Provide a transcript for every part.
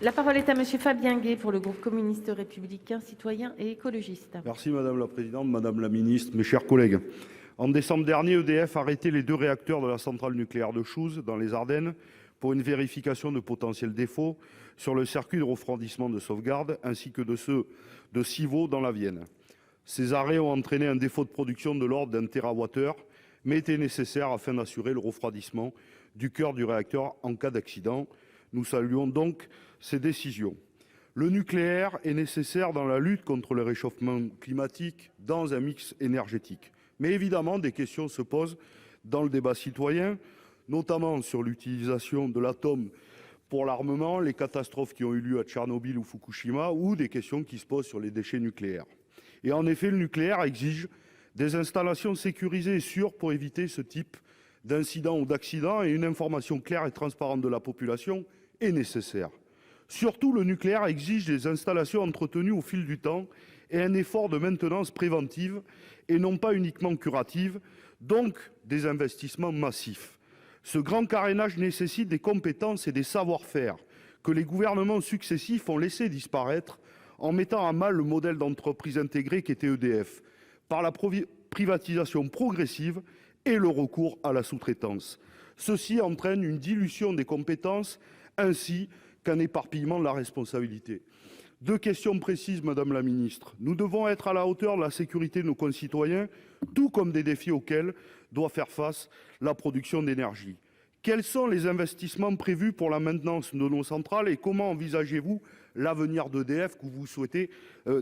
La parole est à Monsieur Fabien Gay pour le groupe communiste républicain, citoyen et écologiste. Merci madame la présidente, madame la ministre, mes chers collègues. En décembre dernier, EDF a arrêté les 2 réacteurs de la centrale nucléaire de Chooz, dans les Ardennes, pour une vérification de potentiels défauts sur le circuit de refroidissement de sauvegarde, ainsi que de ceux de Civaux dans la Vienne. Ces arrêts ont entraîné un défaut de production de l'ordre d'1 TWh, mais étaient nécessaires afin d'assurer le refroidissement du cœur du réacteur en cas d'accident. Nous saluons donc ces décisions. Le nucléaire est nécessaire dans la lutte contre le réchauffement climatique dans un mix énergétique. Mais évidemment, des questions se posent dans le débat citoyen, notamment sur l'utilisation de l'atome pour l'armement, les catastrophes qui ont eu lieu à Tchernobyl ou Fukushima, ou des questions qui se posent sur les déchets nucléaires. Et en effet, le nucléaire exige des installations sécurisées et sûres pour éviter ce type d'incident ou d'accident, et une information claire et transparente de la population est nécessaire. Surtout, le nucléaire exige des installations entretenues au fil du temps et un effort de maintenance préventive et non pas uniquement curative, donc des investissements massifs. Ce grand carénage nécessite des compétences et des savoir-faire que les gouvernements successifs ont laissé disparaître en mettant à mal le modèle d'entreprise intégrée qu'était EDF, par la privatisation progressive et le recours à la sous-traitance. Ceci entraîne une dilution des compétences ainsi qu'un éparpillement de la responsabilité. 2 questions précises, madame la ministre. Nous devons être à la hauteur de la sécurité de nos concitoyens, tout comme des défis auxquels doit faire face la production d'énergie. Quels sont les investissements prévus pour la maintenance de nos centrales et comment envisagez-vous l'avenir d'EDF que vous souhaitez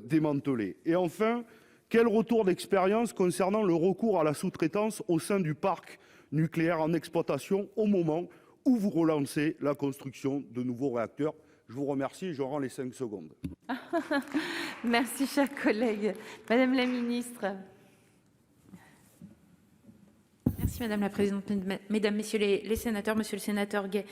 démanteler? Et enfin, quel retour d'expérience concernant le recours à la sous-traitance au sein du parc nucléaire en exploitation au moment où vous relancez la construction de nouveaux réacteurs? Je vous remercie et je rends les 5 secondes. Merci, cher collègue. Madame la ministre. Merci Madame la Présidente, Mesdames, Messieurs les sénateurs, Monsieur le sénateur Gay,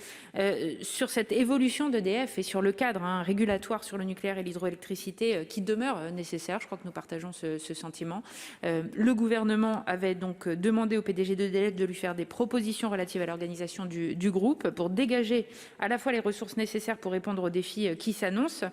sur cette évolution d'EDF et sur le cadre régulatoire sur le nucléaire et l'hydroélectricité qui demeure nécessaire, je crois que nous partageons ce sentiment. Le gouvernement avait donc demandé au PDG d'EDF de lui faire des propositions relatives à l'organisation du groupe pour dégager à la fois les ressources nécessaires pour répondre aux défis qui s'annoncent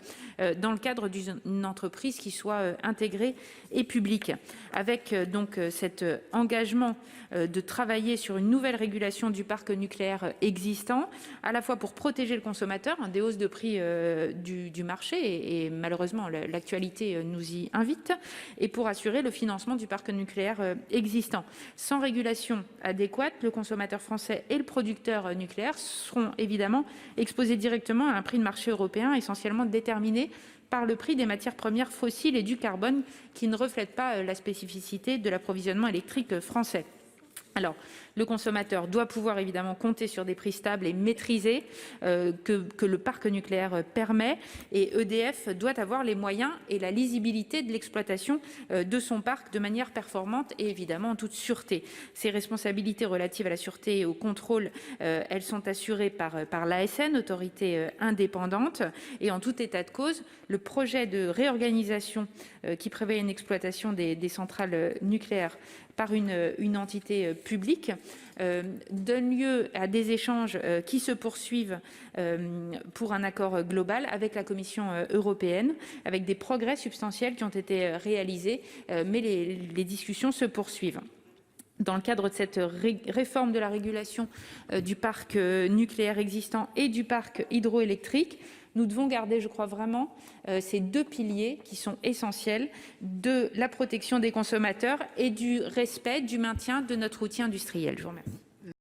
dans le cadre d'une entreprise qui soit intégrée et publique. Avec donc cet engagement de travailler sur une nouvelle régulation du parc nucléaire existant, à la fois pour protéger le consommateur des hausses de prix du marché, et malheureusement l'actualité nous y invite, et pour assurer le financement du parc nucléaire existant. Sans régulation adéquate, le consommateur français et le producteur nucléaire seront évidemment exposés directement à un prix de marché européen essentiellement déterminé par le prix des matières premières fossiles et du carbone, qui ne reflète pas la spécificité de l'approvisionnement électrique français. Alors, le consommateur doit pouvoir évidemment compter sur des prix stables et maîtrisés que le parc nucléaire permet, et EDF doit avoir les moyens et la lisibilité de l'exploitation de son parc de manière performante et évidemment en toute sûreté. Ces responsabilités relatives à la sûreté et au contrôle, elles sont assurées par l'ASN, autorité indépendante, et en tout état de cause, le projet de réorganisation qui prévoit une exploitation des centrales nucléaires par une entité publique donne lieu à des échanges qui se poursuivent pour un accord global avec la Commission européenne, avec des progrès substantiels qui ont été réalisés, mais les discussions se poursuivent. Dans le cadre de cette réforme de la régulation du parc nucléaire existant et du parc hydroélectrique, nous devons garder, je crois vraiment, ces 2 piliers qui sont essentiels de la protection des consommateurs et du respect du maintien de notre outil industriel. Je vous remercie.